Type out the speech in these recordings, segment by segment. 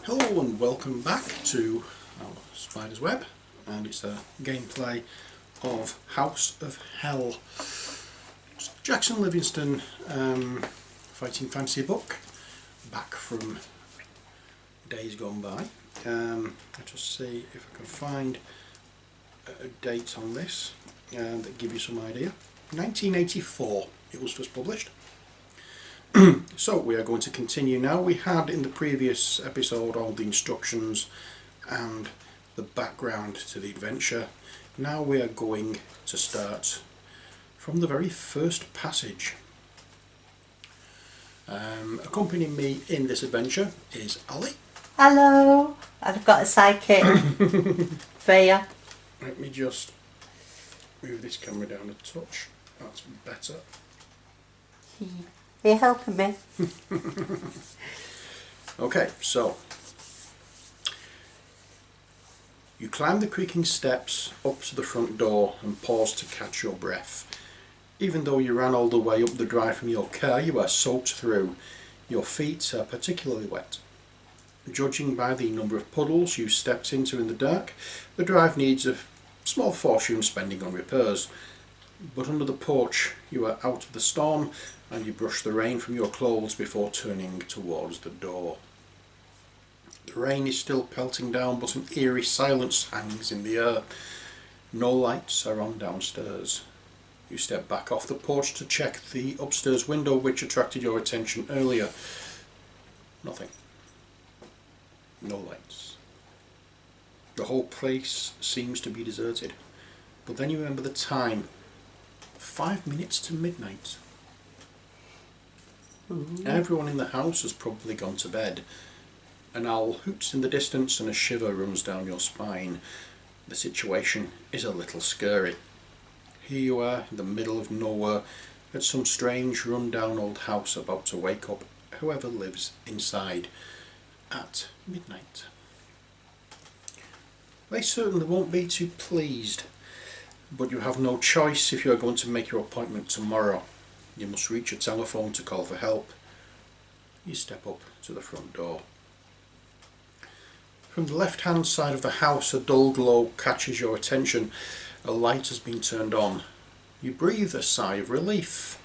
Hello and welcome back to our Spider's Web, and it's a gameplay of House of Hell. It's Jackson Livingston fighting fantasy book, back from days gone by. Let's just see if I can find a date on this that give you some idea. 1984 it was first published. So we are going to continue now. We had in the previous episode all the instructions and the background to the adventure. Now we are going to start from the very first passage. Accompanying me in this adventure is Ali. Hello, I've got a sidekick, Freya. Let me just move this camera down a touch. That's better. Are you helping me? Okay, so you climb the creaking steps up to the front door and pause to catch your breath. Even though you ran all the way up the drive from your car, you are soaked through. Your feet are particularly wet. Judging by the number of puddles you stepped into in the dark, the drive needs a small fortune spending on repairs. But under the porch you are out of the storm, and you brush the rain from your clothes before turning towards the door. The rain is still pelting down, but an eerie silence hangs in the air. No lights are on downstairs. You step back off the porch to check the upstairs window which attracted your attention earlier. Nothing. No lights. The whole place seems to be deserted. But then you remember the time. 5 minutes to midnight. Everyone in the house has probably gone to bed. An owl hoots in the distance and a shiver runs down your spine. The situation is a little scary. Here you are in the middle of nowhere at some strange run-down old house about to wake up whoever lives inside at midnight. They certainly won't be too pleased, but you have no choice if you are going to make your appointment tomorrow. You must reach a telephone to call for help. You step up to the front door. From the left-hand side of the house, a dull glow catches your attention. A light has been turned on. You breathe a sigh of relief.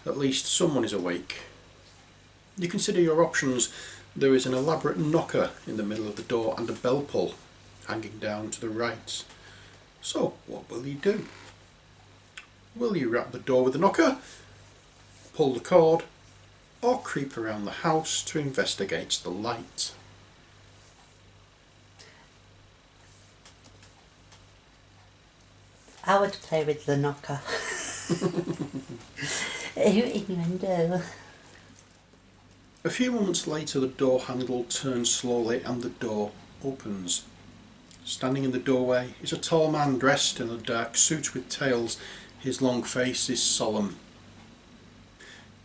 At least someone is awake. You consider your options. There is an elaborate knocker in the middle of the door and a bell pull hanging down to the right. So, what will you do? Will you wrap the door with a knocker, pull the cord, or creep around the house to investigate the light? I would play with the knocker. Innuendo. A few moments later, the door handle turns slowly and the door opens. Standing in the doorway is a tall man dressed in a dark suit with tails. His long face is solemn.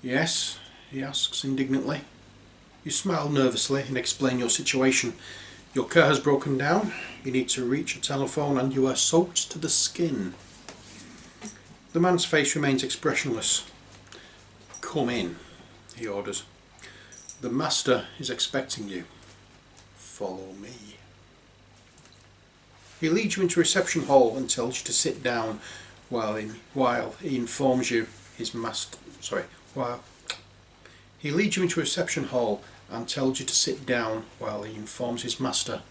"Yes?" he asks indignantly. You smile nervously and explain your situation. Your car has broken down, you need to reach a telephone, and you are soaked to the skin. The man's face remains expressionless. "Come in," he orders. "The master is expecting you. Follow me." He leads you into a reception hall and tells you to sit down while he informs you his master. He leads you into a reception hall and tells you to sit down while he informs his master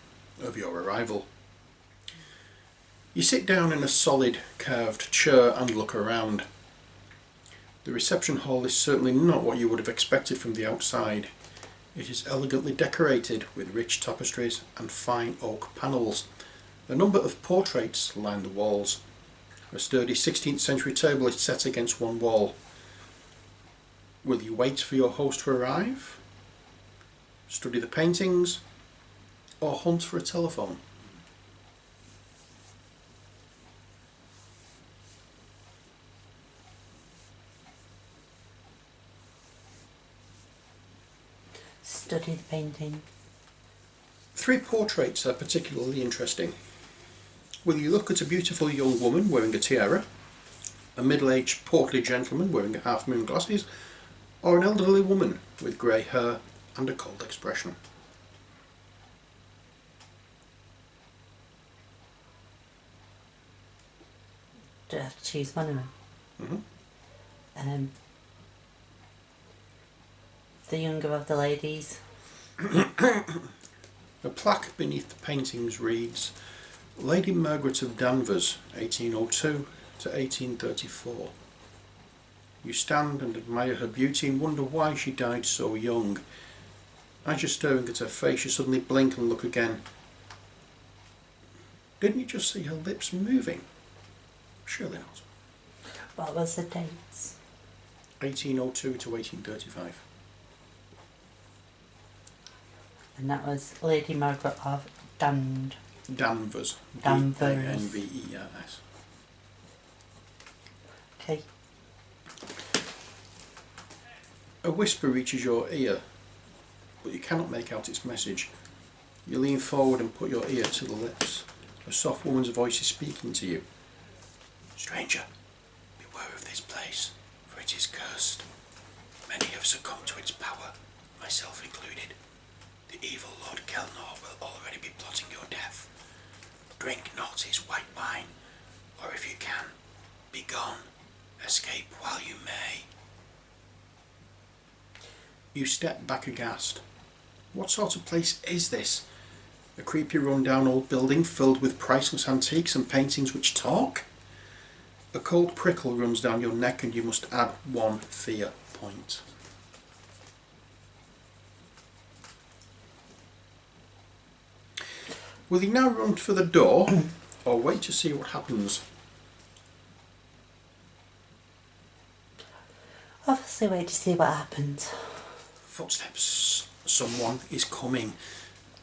of your arrival. You sit down in a solid carved chair and look around. The reception hall is certainly not what you would have expected from the outside. It is elegantly decorated with rich tapestries and fine oak panels. A number of portraits line the walls. A sturdy 16th century table is set against one wall. Will you wait for your host to arrive? Study the paintings? Or hunt for a telephone? Study the painting. 3 portraits are particularly interesting. Will you look at a beautiful young woman wearing a tiara, a middle-aged portly gentleman wearing half-moon glasses, or an elderly woman with grey hair and a cold expression? Do I have to choose one of them? Mm-hmm. The younger of the ladies. A plaque beneath the paintings reads, Lady Margaret of Danvers, 1802 to 1834. You stand and admire her beauty and wonder why she died so young. As you're staring at her face, you suddenly blink and look again. Didn't you just see her lips moving? Surely not. What was the dates? 1802 to 1835. And that was Lady Margaret of Danvers. Danvers. Danvers. Okay. A whisper reaches your ear, but you cannot make out its message. You lean forward and put your ear to the lips. A soft woman's voice is speaking to you. Stranger, beware of this place, for it is cursed. Many have succumbed to its power, myself included. The evil Lord Kelnor will already be plotting your death. Drink not his white wine, or if you can, be gone. Escape while you may. You step back aghast. What sort of place is this? A creepy run-down old building filled with priceless antiques and paintings which talk? A cold prickle runs down your neck and you must add 1 fear point. Will you now run for the door or wait to see what happens? Obviously wait to see what happens. Footsteps. Someone is coming.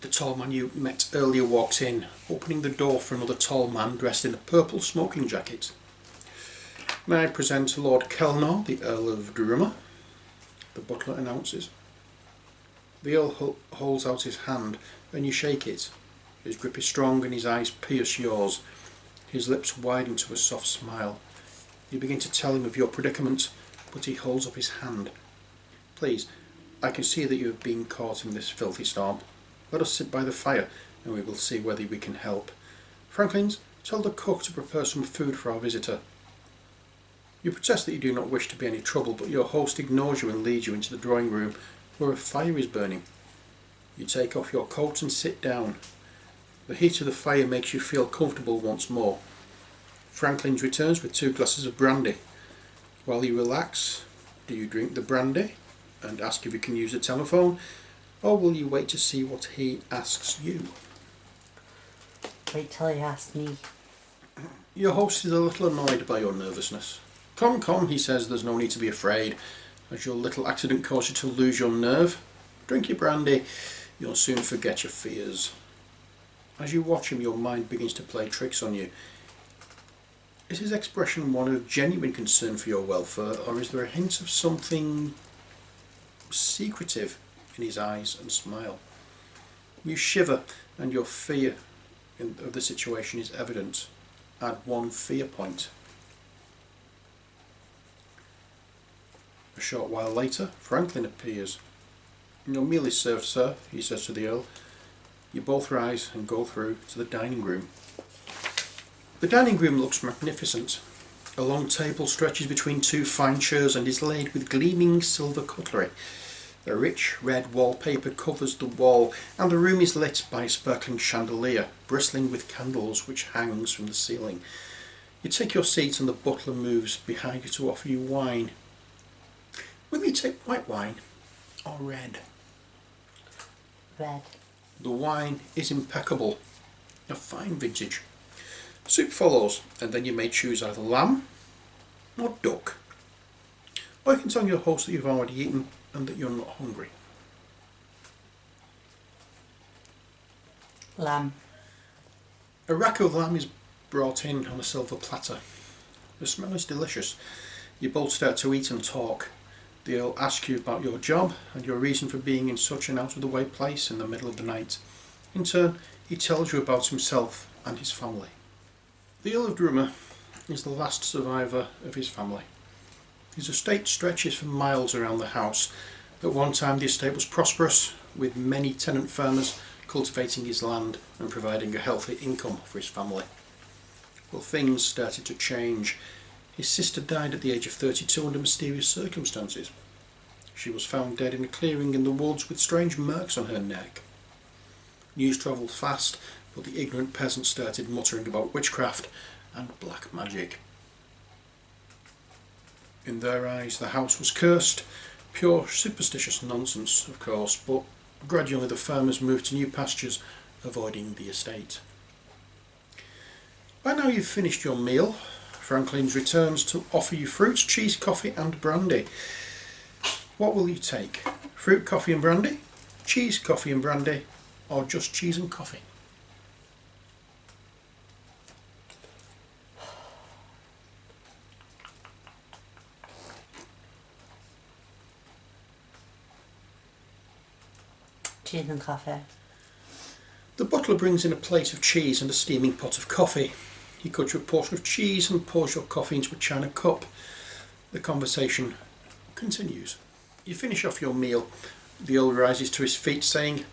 The tall man you met earlier walks in, opening the door for another tall man dressed in a purple smoking jacket. May I present Lord Kelnor, the Earl of Drummer? The butler announces. The Earl holds out his hand and you shake it. His grip is strong and his eyes pierce yours. His lips widen to a soft smile. You begin to tell him of your predicament, but he holds up his hand. Please, I can see that you have been caught in this filthy storm. Let us sit by the fire and we will see whether we can help. Franklins, tell the cook to prepare some food for our visitor. You protest that you do not wish to be any trouble, but your host ignores you and leads you into the drawing room where a fire is burning. You take off your coat and sit down. The heat of the fire makes you feel comfortable once more. Franklin's returns with 2 glasses of brandy. While you relax, do you drink the brandy and ask if you can use the telephone, or will you wait to see what he asks you? Wait till he asks me. Your host is a little annoyed by your nervousness. Come, come, he says, there's no need to be afraid. As your little accident caused you to lose your nerve, drink your brandy, you'll soon forget your fears. As you watch him, your mind begins to play tricks on you. Is his expression one of genuine concern for your welfare, or is there a hint of something secretive in his eyes and smile? You shiver, and your fear of the situation is evident. Add 1 fear point. A short while later, Franklin appears. Your meal is served, sir, he says to the Earl. You both rise and go through to the dining room. The dining room looks magnificent. A long table stretches between 2 fine chairs and is laid with gleaming silver cutlery. A rich red wallpaper covers the wall, and the room is lit by a sparkling chandelier, bristling with candles which hangs from the ceiling. You take your seat and the butler moves behind you to offer you wine. Will you take white wine or red? Red. The wine is impeccable, a fine vintage. Soup follows, and then you may choose either lamb or duck. Or you can tell your host that you've already eaten and that you're not hungry. Lamb. A rack of lamb is brought in on a silver platter. The smell is delicious. You both start to eat and talk. The Earl asks you about your job and your reason for being in such an out-of-the-way place in the middle of the night. In turn, he tells you about himself and his family. The Earl of Drummer is the last survivor of his family. His estate stretches for miles around the house. At one time the estate was prosperous, with many tenant farmers cultivating his land and providing a healthy income for his family. Well, things started to change. His sister died at the age of 32 under mysterious circumstances. She was found dead in a clearing in the woods with strange marks on her neck. News travelled fast, but the ignorant peasants started muttering about witchcraft and black magic. In their eyes, the house was cursed. Pure superstitious nonsense, of course, but gradually the farmers moved to new pastures, avoiding the estate. By now you've finished your meal. Franklin's returns to offer you fruits, cheese, coffee and brandy. What will you take? Fruit, coffee and brandy? Cheese, coffee and brandy? Or just cheese and coffee? Cheese and coffee. The butler brings in a plate of cheese and a steaming pot of coffee. He cuts you a portion of cheese and pours your coffee into a china cup. The conversation continues. You finish off your meal. The Earl rises to his feet, saying,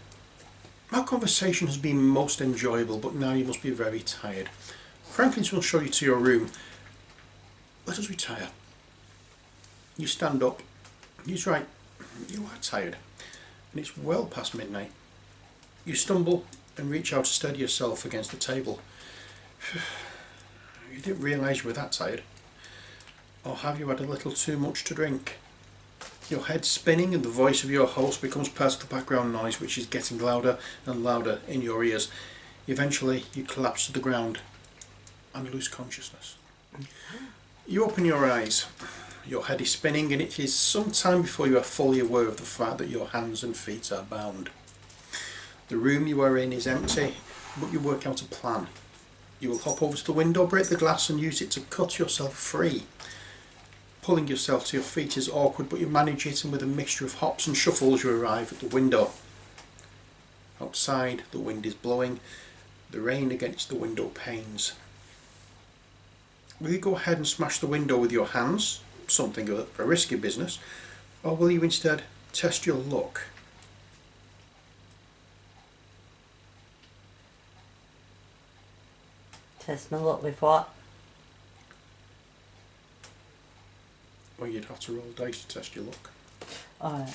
"Our conversation has been most enjoyable, but now you must be very tired. Franklin's will show you to your room. Let us retire." You stand up. He's right. You are tired, and it's well past midnight. You stumble and reach out to steady yourself against the table. You didn't realise you were that tired. Or have you had a little too much to drink? Your head's spinning and the voice of your host becomes part of the background noise, which is getting louder and louder in your ears. Eventually you collapse to the ground and lose consciousness. You open your eyes. Your head is spinning and it is some time before you are fully aware of the fact that your hands and feet are bound. The room you are in is empty, but you work out a plan. You will hop over to the window, break the glass and use it to cut yourself free. Pulling yourself to your feet is awkward, but you manage it, and with a mixture of hops and shuffles you arrive at the window. Outside, the wind is blowing, the rain against the window panes. Will you go ahead and smash the window with your hands, something of a risky business, or will you instead test your luck? Test my luck with what? Well, you'd have to roll dice to test your luck. Alright.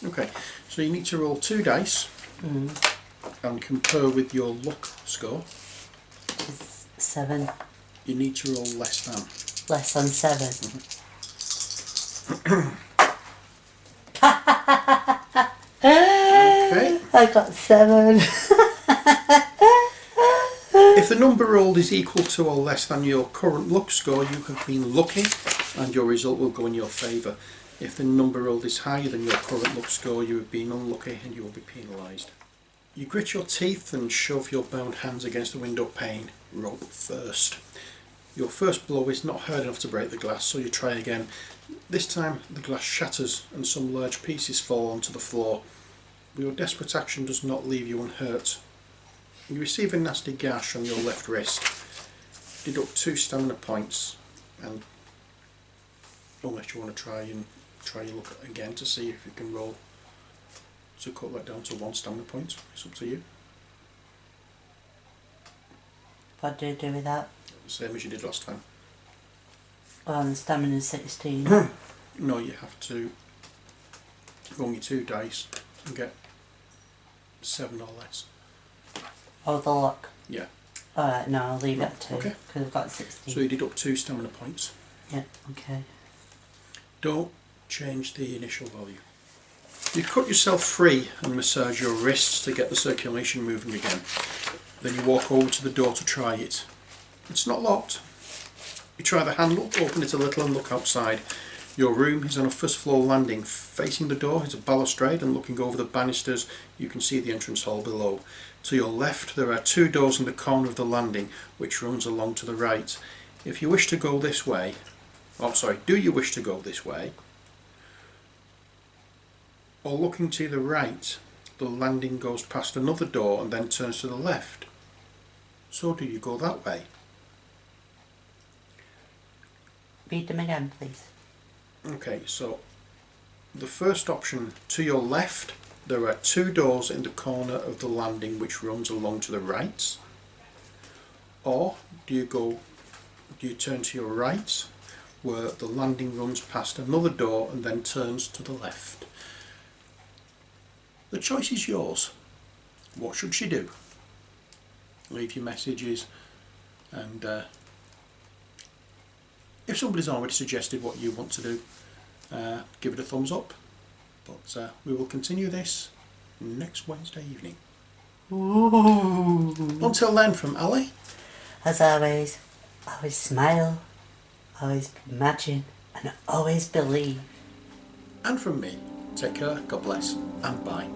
Okay, so you need to roll 2 dice and compare with your luck score. It's 7. You need to roll less than. Less than 7. Okay. I got 7. If the number rolled is equal to or less than your current luck score, you have been lucky and your result will go in your favour. If the number rolled is higher than your current luck score, you have been unlucky and you will be penalised. You grit your teeth and shove your bound hands against the window pane. Roll first. Your first blow is not hard enough to break the glass, so you try again. This time the glass shatters and some large pieces fall onto the floor. But your desperate action does not leave you unhurt. You receive a nasty gash on your left wrist. Deduct 2 stamina points, and unless you want to try your luck again to see if you can roll to cut that down to 1 stamina point. It's up to you. What do you do with that? Same as you did last time. Well, the stamina's 16. No, you have to roll your 2 dice and get 7 or less. Oh, the luck. Yeah. Alright, no, I'll leave it at 2. Okay. Because I've got 16. So you deduct 2 stamina points. Yeah, okay. Don't change the initial value. You cut yourself free and massage your wrists to get the circulation moving again. Then you walk over to the door to try it. It's not locked. You try the handle, open it a little and look outside. Your room is on a first floor landing. Facing the door is a balustrade, and looking over the banisters you can see the entrance hall below. To your left there are 2 doors in the corner of the landing which runs along to the right. If you wish to go this way, do you wish to go this way? Or looking to the right, the landing goes past another door and then turns to the left. So do you go that way? Read them again, please. Okay, so the first option, to your left, there are 2 doors in the corner of the landing which runs along to the right. Or do you turn to your right, where the landing runs past another door and then turns to the left? The choice is yours. What should she do? Leave your messages, and if somebody's already suggested what you want to do, give it a thumbs up. But we will continue this next Wednesday evening. Ooh. Until then, from Ali. As always smile, always imagine, and always believe. And from me, take care, God bless, and bye.